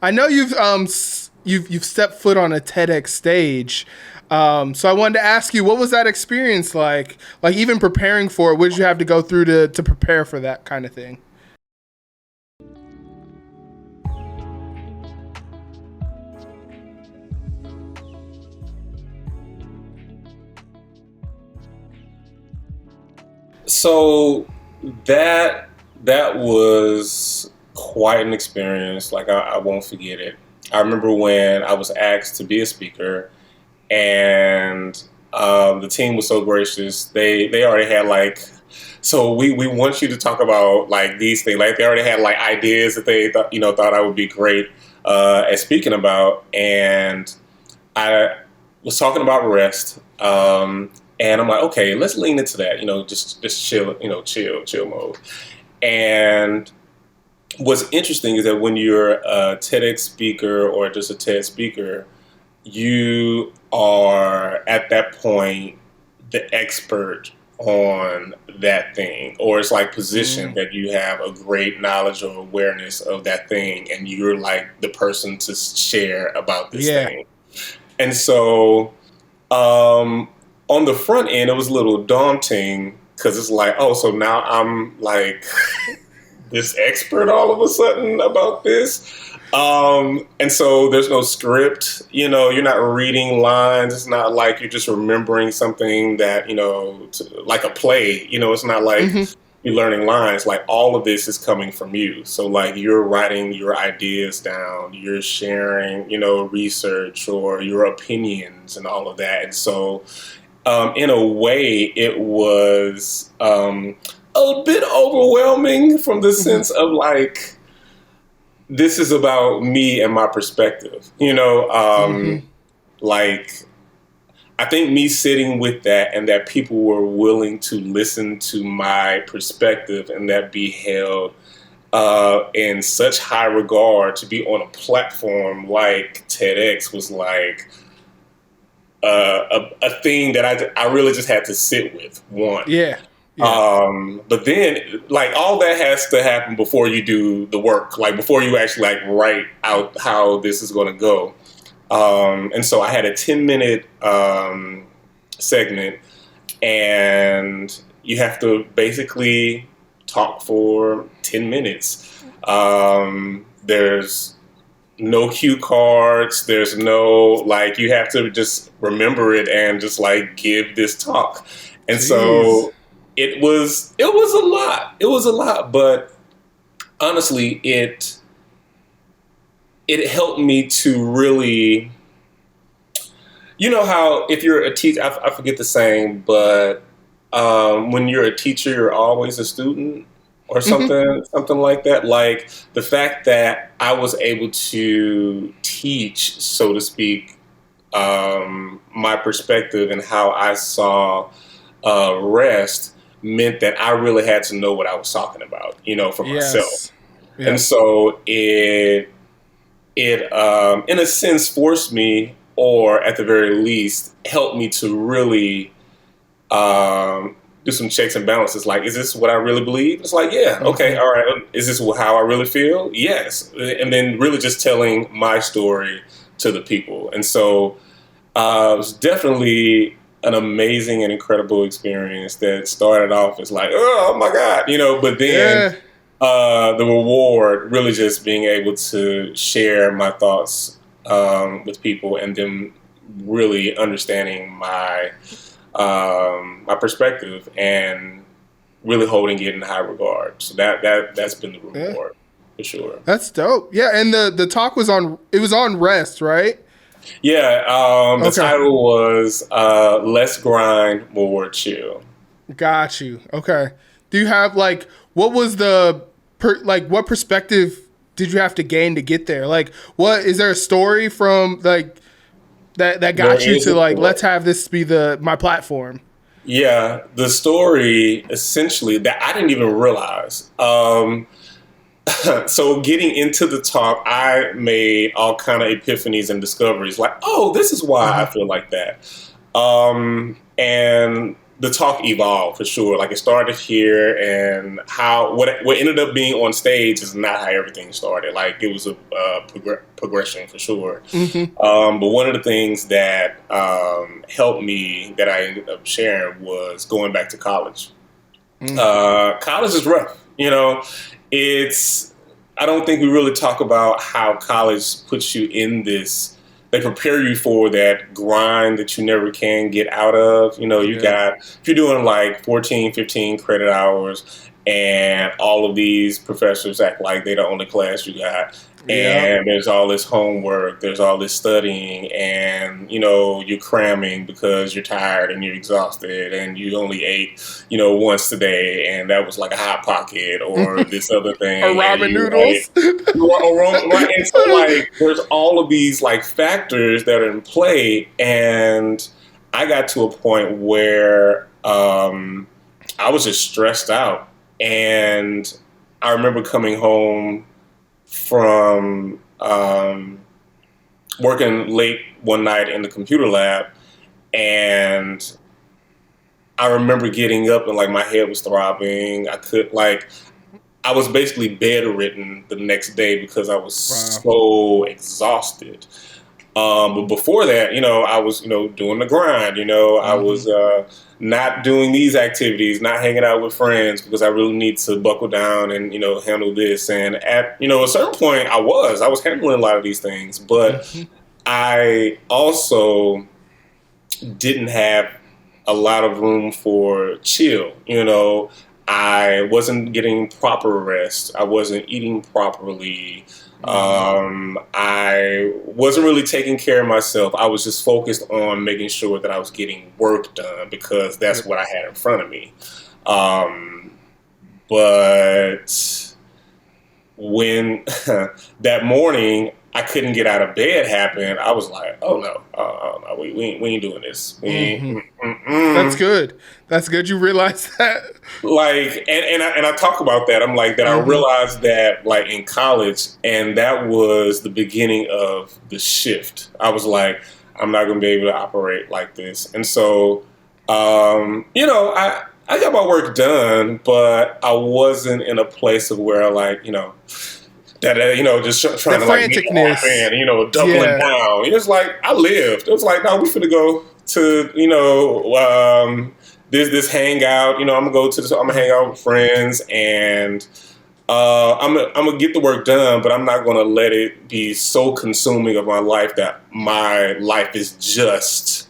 I know you've stepped foot on a TEDx stage. So I wanted to ask you, what was that experience like? Like even preparing for it, what did you have to go through to prepare for that kind of thing? So that that was quite an experience. Like I won't forget it. I remember when I was asked to be a speaker, and the team was so gracious. They already had like, so we want you to talk about like these things. Like they already had like ideas that they thought I would be great at speaking about, and I was talking about rest. And I'm like, okay, let's lean into that. Just chill. Chill mode. And what's interesting is that when you're a TEDx speaker or just a TED speaker, you are at that point the expert on that thing, or it's like positioned Mm, that you have a great knowledge or awareness of that thing, and you're like the person to share about this yeah. thing. And so um, on the front end, it was a little daunting because it's like, oh, so now I'm like this expert all of a sudden about this. And so there's no script, you're not reading lines. It's not like you're just remembering something that, like a play, it's not like Hmm. you're learning lines. Like all of this is coming from you. So like you're writing your ideas down, you're sharing, research or your opinions and all of that. And so in a way, it was a bit overwhelming from the Hmm. sense of like, this is about me and my perspective. Hmm. Like, I think me sitting with that and that people were willing to listen to my perspective and that be held in such high regard to be on a platform like TEDx was like a thing that I really just had to sit with, one. Yeah. Yeah. But then, like, all that has to happen before you do the work, like before you actually like write out how this is going to go. And so I had a 10-minute segment, and you have to basically talk for 10 minutes. There's no cue cards. There's no like you have to just remember it and just like give this talk. And Jeez. so it was a lot. It was a lot, but honestly, it helped me to really, how if you're a teacher, I forget the saying, but when you're a teacher, you're always a student or Hmm. something like that. Like the fact that I was able to teach, so to speak, my perspective and how I saw rest meant that I really had to know what I was talking about, for myself. Yes. And Yep. so it in a sense forced me, or at the very least helped me to really do some checks and balances. Like, is this what I really believe? It's like, yeah, okay, Hmm. all right. Is this how I really feel? Yes. And then really just telling my story to the people. And so it was definitely an amazing and incredible experience that started off as like, oh my God, but then Yeah. the reward really just being able to share my thoughts with people, and then really understanding my perspective and really holding it in high regard. So that's been the Yeah. reward for sure. That's dope. Yeah, and the talk was on. It was on rest, right? Yeah, the Okay. title was "Less Grind, More Chill." Got you. Okay. Do you have like what was the like what perspective did you have to gain to get there? Like what is there a story from like that There got you is to a like let's story. have this be the my platform? Yeah, the story essentially that I didn't even realize. So getting into the talk, I made all kind of epiphanies and discoveries. Like, oh, this is why I Hmm. feel like that. And the talk evolved for sure. Like it started here, and what ended up being on stage is not how everything started. Like it was a progression for sure. Mm-hmm. But one of the things that helped me that I ended up sharing was going back to college. College is rough. I don't think we really talk about how college puts you in this. They prepare you for that grind that you never can get out of. If you're doing like 14, 15 credit hours and all of these professors act like they're the only class you got. And there's all this homework, there's all this studying, and, you're cramming because you're tired and you're exhausted and you only ate, once today, and that was like a Hot Pocket or this other thing. Or ramen noodles. Right. And so, like, there's all of these, like, factors that are in play, and I got to a point where I was just stressed out, and I remember coming home from working late one night in the computer lab, and I remember getting up and like my head was throbbing. I was basically bedridden the next day because I was so exhausted. But before that, I was, doing the grind, I was not doing these activities, not hanging out with friends because I really need to buckle down and, handle this. And at, a certain point I was handling a lot of these things, but I also didn't have a lot of room for chill. I wasn't getting proper rest. I wasn't eating properly. I wasn't really taking care of myself. I was just focused on making sure that I was getting work done because that's what I had in front of me. But when that morning I couldn't get out of bed happened, I was like, oh no, we ain't doing this. That's good. That's good. You realize that. Like, and I talk about that. I'm like that. I realized that like in college, and that was the beginning of the shift. I was like, I'm not going to be able to operate like this. And so, I got my work done, but I wasn't in a place of where like, that just trying to like get off and doubling down. It was like I lived. It was like, no, we finna go to this hangout. I'm gonna go to this. I'm gonna hang out with friends, and I'm gonna get the work done. But I'm not gonna let it be so consuming of my life that my life is just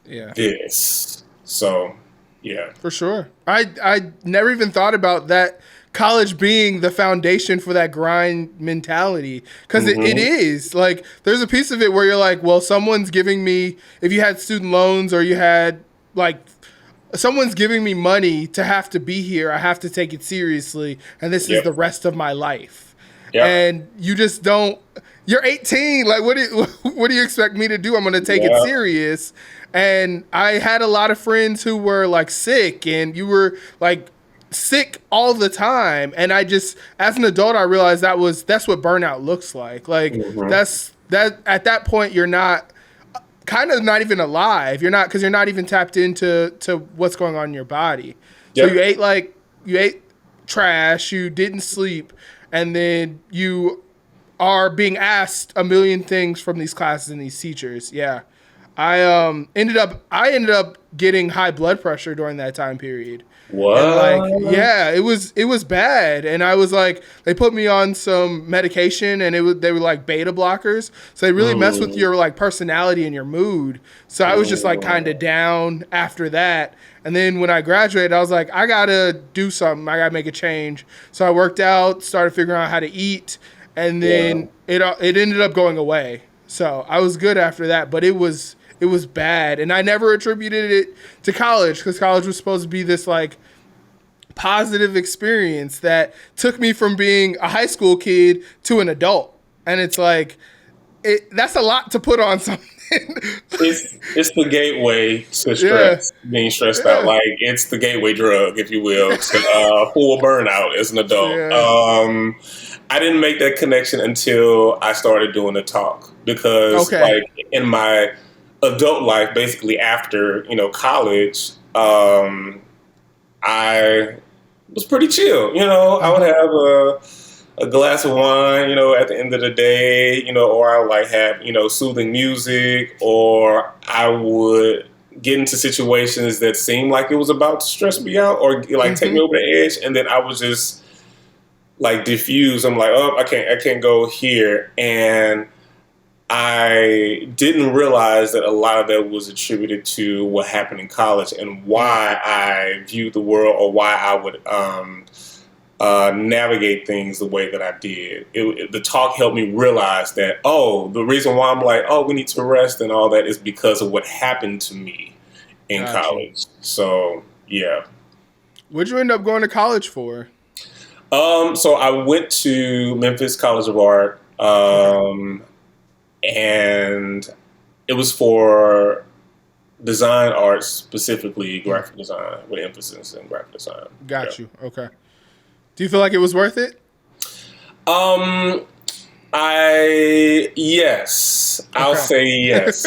this. So yeah, for sure. I never even thought about that. College being the foundation for that grind mentality. Because it is. Like, there's a piece of it where you're like, well, someone's giving me, if you had student loans or you had, like, someone's giving me money to have to be here. I have to take it seriously. And this is the rest of my life. Yep. And you just don't, you're 18. Like, what do you expect me to do? I'm going to take it serious. And I had a lot of friends who were, like, sick. And you were, like, sick all the time, and I just, as an adult, I realized that's what burnout looks like. Like that's at that point you're not even alive. You're not, because you're not even tapped into what's going on in your body. So you ate trash, you didn't sleep, and then you are being asked a million things from these classes and these teachers. Yeah, I ended up getting high blood pressure during that time period. What? And like, yeah, it was bad, and I was like, they put me on some medication, and they were like beta blockers, so they really mess with your like personality and your mood. So I was just like kind of down after that, and then when I graduated, I was like, I gotta do something, I gotta make a change. So I worked out, started figuring out how to eat, and then it ended up going away. So I was good after that, but it was bad. And I never attributed it to college, because college was supposed to be this like positive experience that took me from being a high school kid to an adult. And it's like, that's a lot to put on something. It's the gateway to stress, being stressed out. Like, it's the gateway drug, if you will, to full burnout as an adult. I didn't make that connection until I started doing the talk, because like in my adult life, basically after college, I was pretty chill. I would have a glass of wine, at the end of the day, or I would like have, soothing music, or I would get into situations that seemed like it was about to stress me out or like take me over the edge. And then I would just like diffuse. I'm like, oh, I can't go here. And I didn't realize that a lot of that was attributed to what happened in college and why I viewed the world or why I would navigate things the way that I did. The talk helped me realize that, the reason why I'm like, we need to rest and all that is because of what happened to me in college. So, yeah. What'd you end up going to college for? So I went to Memphis College of Art, and it was for design arts, specifically graphic design, with emphasis in graphic design. Got you. Okay. Do you feel like it was worth it? Yes. I'll say yes.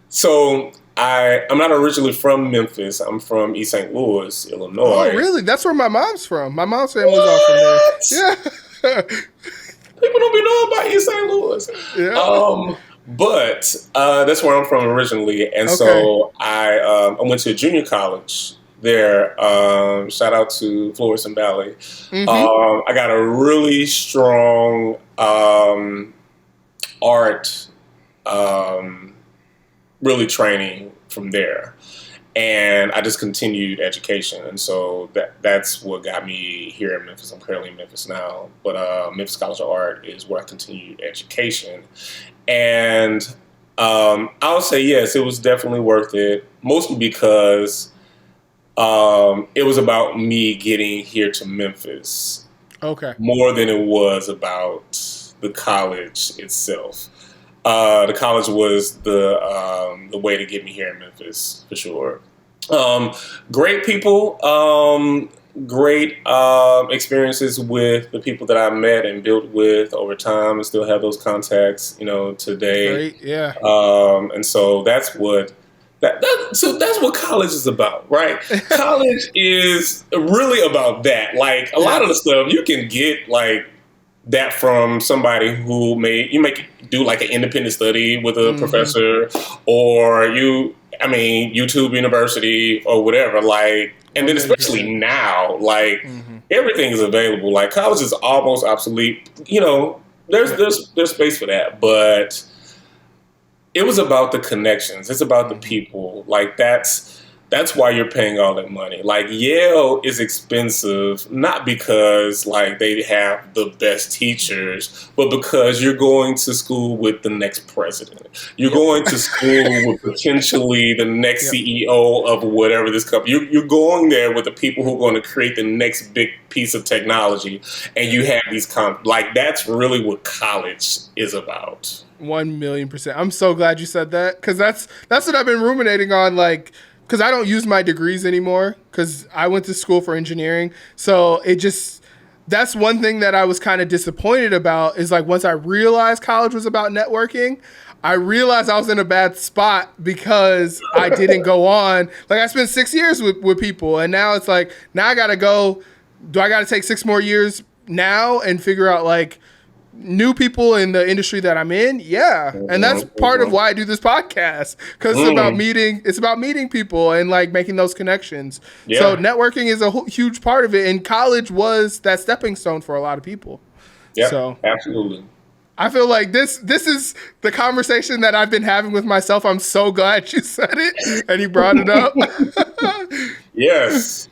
So I'm not originally from Memphis. I'm from East St. Louis, Illinois. Oh, really? That's where my mom's from. My mom's family's all from there. Yeah. People don't be knowing about East St. Louis. Yeah. But that's where I'm from originally. And so I went to a junior college there. Shout out to Flores and Valley. I got a really strong art really training from there. And I just continued education. And so that's what got me here in Memphis. I'm currently in Memphis now. But Memphis College of Art is where I continued education. And I'll say yes, it was definitely worth it. Mostly because it was about me getting here to Memphis. Okay. More than it was about the college itself. The college was the way to get me here in Memphis, for sure. Great people, great experiences with the people that I met and built with over time, and still have those contacts, today. Great, yeah. And so that's what that's what college is about, right? College is really about that. Like a lot of the stuff you can get like that from somebody who may do like an independent study with a professor, or YouTube University or whatever. Like, and then especially now, like everything is available. Like college is almost obsolete. There's space for that, but it was about the connections. It's about the people. Like that's why you're paying all that money. Like Yale is expensive, not because like they have the best teachers, but because you're going to school with the next president. You're going to school with potentially the next CEO of whatever this company. You're going there with the people who are going to create the next big piece of technology, and you have these like that's really what college is about. 1,000,000%. I'm so glad you said that, because that's what I've been ruminating on, like. Because I don't use my degrees anymore, because I went to school for engineering. So that's one thing that I was kind of disappointed about, is like once I realized college was about networking, I realized I was in a bad spot because I didn't go on. Like I spent 6 years with people, and now it's like, now I got to go. Do I got to take 6 more years now and figure out like new people in the industry that I'm in? Yeah. And that's part of why I do this podcast, because it's about meeting people and like making those connections. Yeah. So networking is a huge part of it, and college was that stepping stone for a lot of people. Yeah, so absolutely. I feel like this is the conversation that I've been having with myself. I'm so glad you said it and you brought it up. Yes.